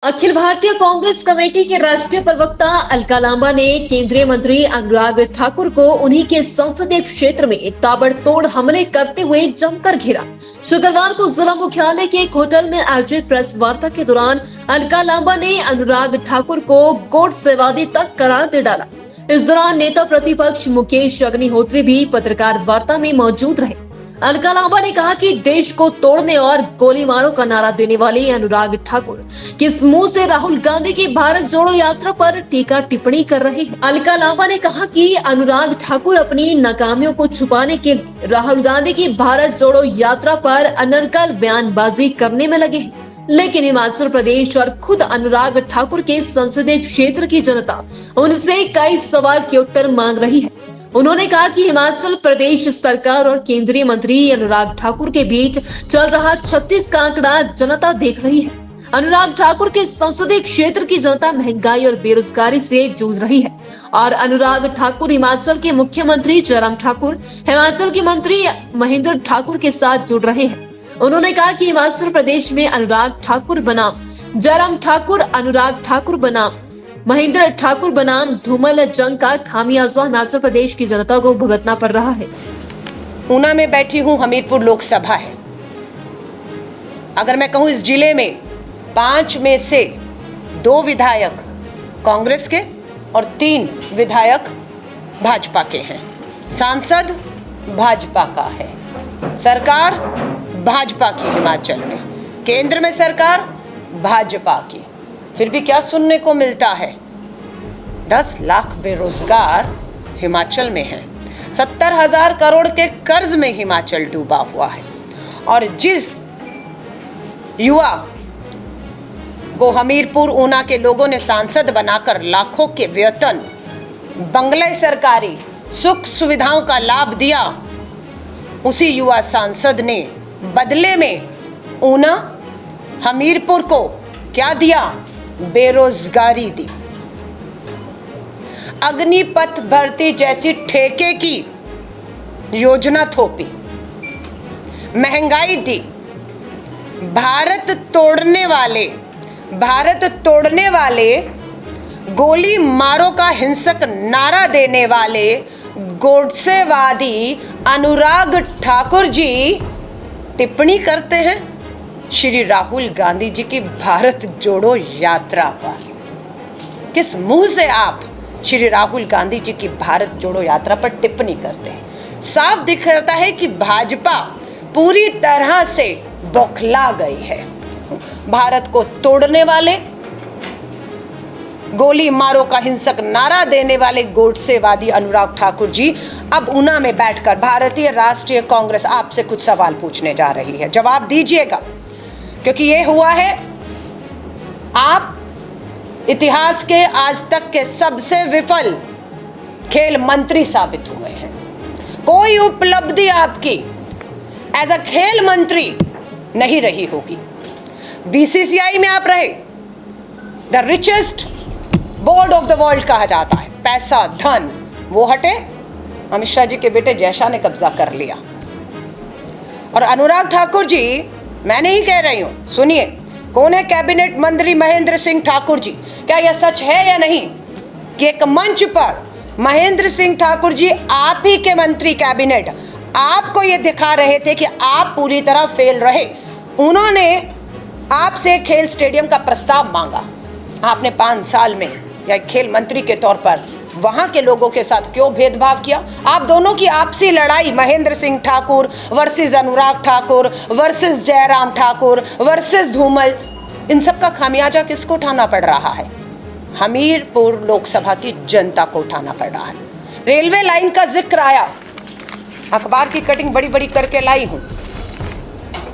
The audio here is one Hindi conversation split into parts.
अखिल भारतीय कांग्रेस कमेटी के राष्ट्रीय प्रवक्ता अलका लांबा ने केंद्रीय मंत्री अनुराग ठाकुर को उन्हीं के संसदीय क्षेत्र में ताबड़तोड़ हमले करते हुए जमकर घेरा। शुक्रवार को जिला मुख्यालय के एक होटल में आयोजित प्रेस वार्ता के दौरान अलका लांबा ने अनुराग ठाकुर को गोडसेवादी तक करार दे डाला। इस दौरान नेता प्रतिपक्ष मुकेश अग्निहोत्री भी पत्रकार वार्ता में मौजूद रहे। अलका लांबा ने कहा कि देश को तोड़ने और गोली मारो का नारा देने वाले अनुराग ठाकुर किस मुंह से राहुल गांधी की भारत जोड़ो यात्रा पर टीका टिप्पणी कर रहे हैं। अलका लांबा ने कहा कि अनुराग ठाकुर अपनी नाकामियों को छुपाने के लिए राहुल गांधी की भारत जोड़ो यात्रा पर अनर्गल बयानबाजी करने में लगे हैं, लेकिन हिमाचल प्रदेश और खुद अनुराग ठाकुर के संसदीय क्षेत्र की जनता उनसे कई सवाल के उत्तर मांग रही है। उन्होंने कहा कि हिमाचल प्रदेश सरकार और केंद्रीय मंत्री अनुराग ठाकुर के बीच चल रहा 36 का आंकड़ा जनता देख रही है। अनुराग ठाकुर के संसदीय क्षेत्र की जनता महंगाई और बेरोजगारी से जूझ रही है और अनुराग ठाकुर हिमाचल के मुख्यमंत्री जयराम ठाकुर हिमाचल के मंत्री महेंद्र ठाकुर के साथ जुड़ रहे हैं। उन्होंने कहा कि हिमाचल प्रदेश में अनुराग ठाकुर बनाम जयराम ठाकुर, अनुराग ठाकुर बनाम महेंद्र ठाकुर बनाम धूमल जंग का खामियाजा हिमाचल प्रदेश की जनता को भुगतना पड़ रहा है। ऊना में बैठी हूं, हमीरपुर लोकसभा है। अगर मैं कहूं इस जिले में 5 में से 2 विधायक कांग्रेस के और 3 विधायक भाजपा के हैं। सांसद भाजपा का है, सरकार भाजपा की हिमाचल में, केंद्र में सरकार भाजपा की। फिर भी क्या सुनने को मिलता है? 10 लाख बेरोजगार हिमाचल में हैं, 70,000 करोड़ के कर्ज में हिमाचल डूबा हुआ है और जिस युवा को हमीरपुर ऊना के लोगों ने सांसद बनाकर लाखों के वेतन, बंगले, सरकारी सुख सुविधाओं का लाभ दिया, उसी युवा सांसद ने बदले में ऊना, हमीरपुर को क्या दिया? बेरोजगारी दी। अग्निपथ भर्ती जैसी ठेके की योजना थोपी, महंगाई दी। भारत तोड़ने वाले गोली मारो का हिंसक नारा देने वाले गोडसेवादी अनुराग ठाकुर जी टिप्पणी करते हैं श्री राहुल गांधी जी की भारत जोड़ो यात्रा पर। किस मुंह से आप श्री राहुल गांधी जी की भारत जोड़ो यात्रा पर टिप्पणी करते हैं? साफ दिखता है कि भाजपा पूरी तरह से बौखला गई है। भारत को तोड़ने वाले, गोली मारो का हिंसक नारा देने वाले गोडसेवादी अनुराग ठाकुर जी अब ऊना में बैठकर भारतीय राष्ट्रीय कांग्रेस आपसे कुछ सवाल पूछने जा रही है। जवाब दीजिएगा, क्योंकि ये हुआ है आप इतिहास के आज तक के सबसे विफल खेल मंत्री साबित हुए हैं। कोई उपलब्धि आपकी एज अ खेल मंत्री नहीं रही होगी। बीसीसीआई में आप रहे, the richest board of the world कहा जाता है। पैसा, धन वो हटे, अमित शाह जी के बेटे जयशाह ने कब्जा कर लिया। और अनुराग ठाकुर जी, मैं नहीं कह रही हूं, सुनिए, कौन है कैबिनेट मंत्री महेंद्र सिंह ठाकुर जी? क्या यह सच है या नहीं कि एक मंच पर महेंद्र सिंह ठाकुर जी, आप ही के मंत्री कैबिनेट, आपको यह दिखा रहे थे कि आप पूरी तरह फेल रहे। उन्होंने आपसे खेल स्टेडियम का प्रस्ताव मांगा। आपने 5 साल में या खेल मंत्री के तौर पर वहां के लोगों के साथ क्यों भेदभाव किया? आप दोनों की आपसी लड़ाई, Mahendra Singh Thakur versus Anurag Thakur versus Jairam Thakur versus Dhumal, इन सब का खामियाजा किसको उठाना पड़ रहा है? हमीरपुर लोकसभा की जनता को उठाना पड़ रहा है। रेलवे लाइन का जिक्र आया, अखबार की कटिंग बड़ी बड़ी करके लाई हूं।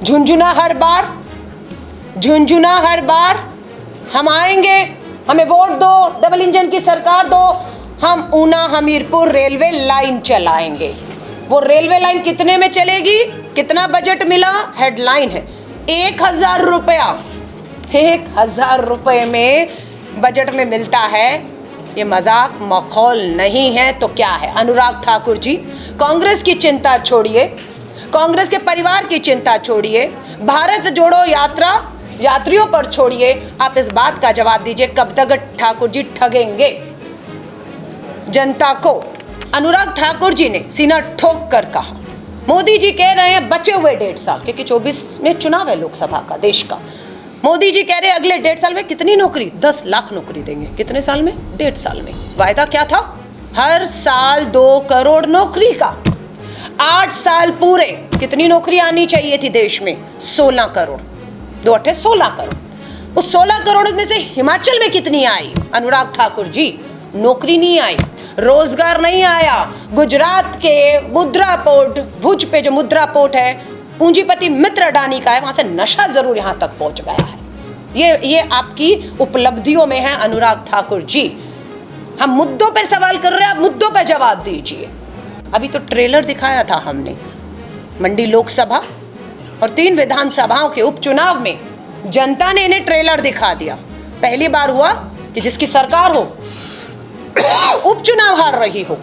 झुंझुना हर बार हम आएंगे, हमें वोट दो, डबल इंजन की सरकार दो, हम ऊना हमीरपुर रेलवे लाइन चलाएंगे। वो रेलवे लाइन कितने में चलेगी? कितना बजट मिला? हेडलाइन है 1,000 रुपया। 1,000 रुपये में बजट में मिलता है। ये मजाक मखौल नहीं है तो क्या है? अनुराग ठाकुर जी, कांग्रेस की चिंता छोड़िए, कांग्रेस के परिवार की चिंता छोड़िए। भारत जोड़ो यात्रा यात्रियों पर छोड़िए, आप इस बात का जवाब दीजिए कब तक ठाकुर जी ठगेंगे जनता को। अनुराग ठाकुर जी ने सीना ठोक कर कहा, मोदी जी कह रहे हैं बचे हुए 1.5 साल, क्योंकि 24 में चुनाव है लोकसभा का देश का। मोदी जी कह रहे हैं अगले 1.5 साल में कितनी नौकरी, 10 लाख नौकरी देंगे। कितने साल में? 1.5 साल में। वायदा क्या था? हर साल 2 करोड़ नौकरी का। 8 साल पूरे कितनी नौकरी आनी चाहिए थी देश में? 16 करोड़। 2 अट्ठे 16 करोड़। उस 16 करोड़ में से हिमाचल में कितनी आई? अनुराग ठाकुर जी, नौकरी नहीं आई, रोजगार नहीं आया। गुजरात के मुद्रा पोर्ट, भुज पे जो मुद्रा पोर्ट है, पूंजीपति मित्र अडानी का है, वहां से नशा जरूर यहां तक पहुंच गया है। ये आपकी उपलब्धियों में है अनुराग ठाकुर जी। हम मुद्दों पर सवाल कर रहे हैं, आप मुद्दों पर जवाब दीजिए। अभी तो ट्रेलर दिखाया था हमने, मंडी लोकसभा और 3 विधानसभाओं के उपचुनाव में जनता ने इन्हें ट्रेलर दिखा दिया। पहली बार हुआ कि जिसकी सरकार हो उपचुनाव हार रही हो,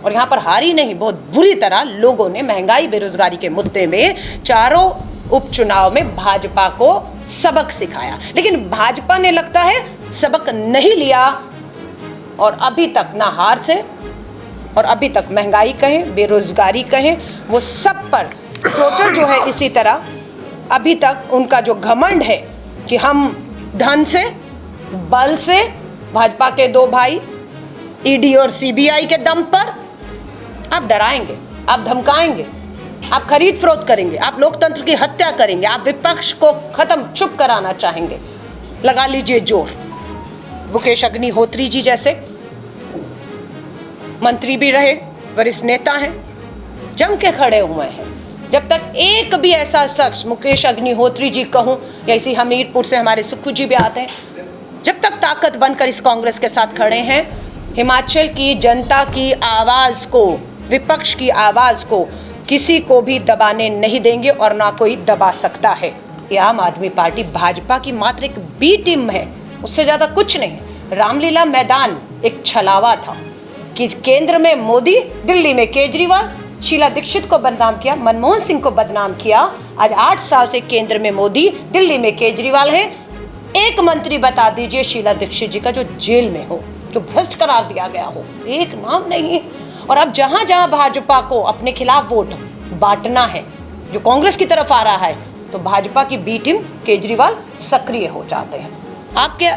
और यहां पर हारी नहीं, बहुत बुरी तरह लोगों ने महंगाई बेरोजगारी के मुद्दे में चारों उपचुनाव में भाजपा को सबक सिखाया। लेकिन भाजपा ने लगता है सबक नहीं लिया, और अभी तक ना हार से, और अभी तक महंगाई कहें, बेरोजगारी कहें, वो सब पर टोटल जो है इसी तरह अभी तक उनका जो घमंड है कि हम धन से, बल से, भाजपा के 2 भाई ईडी और सीबीआई के दम पर आप डराएंगे, आप धमकाएंगे, आप खरीद फरोख्त करेंगे, आप लोकतंत्र की हत्या करेंगे, आप विपक्ष को खत्म चुप कराना चाहेंगे। लगा लीजिए जोर। मुकेश अग्निहोत्री जी जैसे मंत्री भी रहे, वरिष्ठ नेता हैं, जम के खड़े हुए हैं। जब तक एक भी ऐसा शख्स, मुकेश अग्निहोत्री जी कहूं या इसी हमीरपुर से हमारे सुक्खू जी भी आते हैं, जब तक ताकत बनकर इस कांग्रेस के साथ खड़े हैं, हिमाचल की जनता की आवाज को, विपक्ष की आवाज को किसी को भी दबाने नहीं देंगे, और ना कोई दबा सकता है। आम आदमी पार्टी भाजपा की मात्र एक बी टीम है, उससे ज्यादा कुछ नहीं है। रामलीला मैदान एक छलावा था कि केंद्र में मोदी, दिल्ली में केजरीवाल, शीला दीक्षित को बदनाम किया, मनमोहन सिंह को बदनाम किया। आज 8 साल से केंद्र में मोदी, दिल्ली में केजरीवाल है। एक मंत्री बता दीजिए शीला दीक्षित जी का जो जेल में हो, जो भ्रष्ट करार दिया गया हो, एक नाम नहीं है। और अब जहां जहां भाजपा को अपने खिलाफ वोट बांटना है, जो कांग्रेस की तरफ आ रहा है, तो भाजपा की बी टीम केजरीवाल सक्रिय हो जाते हैं।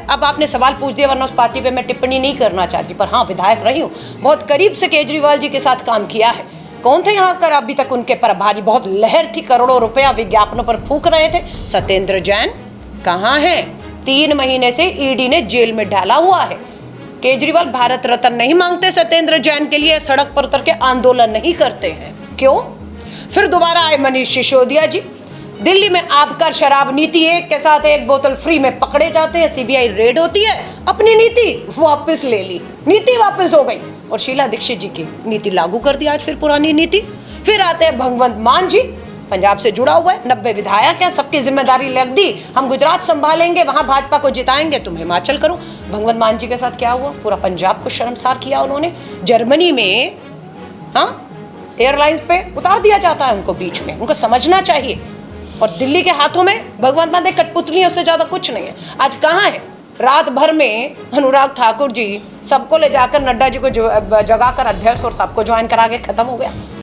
अब आपने सवाल पूछ दिया, वरना उस पार्टी पे मैं टिप्पणी नहीं करना चाहती, पर हाँ, विधायक रही हूँ, बहुत करीब से केजरीवाल जी के साथ काम किया है। कौन थे यहाँ कर अभी तक उनके प्रभारी? बहुत लहर थी, करोड़ों रुपया विज्ञापनों पर फूंक रहे थे। सत्येंद्र जैन कहाँ है? 3 महीने से ईडी ने जेल में डाला हुआ है। केजरीवाल भारत रत्न नहीं मांगते सत्येंद्र जैन के लिए, सड़क पर उतर के आंदोलन नहीं करते हैं। क्यों? फिर दोबारा आए मनीष सिसोदिया जी। दिल्ली में आबकार शराब नीति, एक के साथ एक बोतल फ्री में पकड़े जाते हैं, सीबीआई रेड होती है, अपनी नीति वापस ले ली, नीति वापस हो गई, और शीला दीक्षित जी की नीति लागू कर दी आज फिर पुरानी नीति। फिर आते हैं भगवंत मान जी, पंजाब से जुड़ा हुआ है, 90 विधायक हैं, सबकी जिम्मेदारी लग दी, हम गुजरात संभालेंगे, वहां भाजपा को जिताएंगे, तुम हिमाचल करो। भगवंत मान जी के साथ क्या हुआ? पूरा पंजाब को शर्मसार किया उन्होंने। जर्मनी में एयरलाइंस पे उतार दिया जाता है उनको बीच में, उनको समझना चाहिए। और दिल्ली के हाथों में भगवंत मान एक कठपुतली है, उससे ज्यादा कुछ नहीं है। आज कहाँ है? रात भर में अनुराग ठाकुर जी सबको ले जाकर नड्डा जी को जगाकर अध्यक्ष और सबको ज्वाइन करा के खत्म हो गया।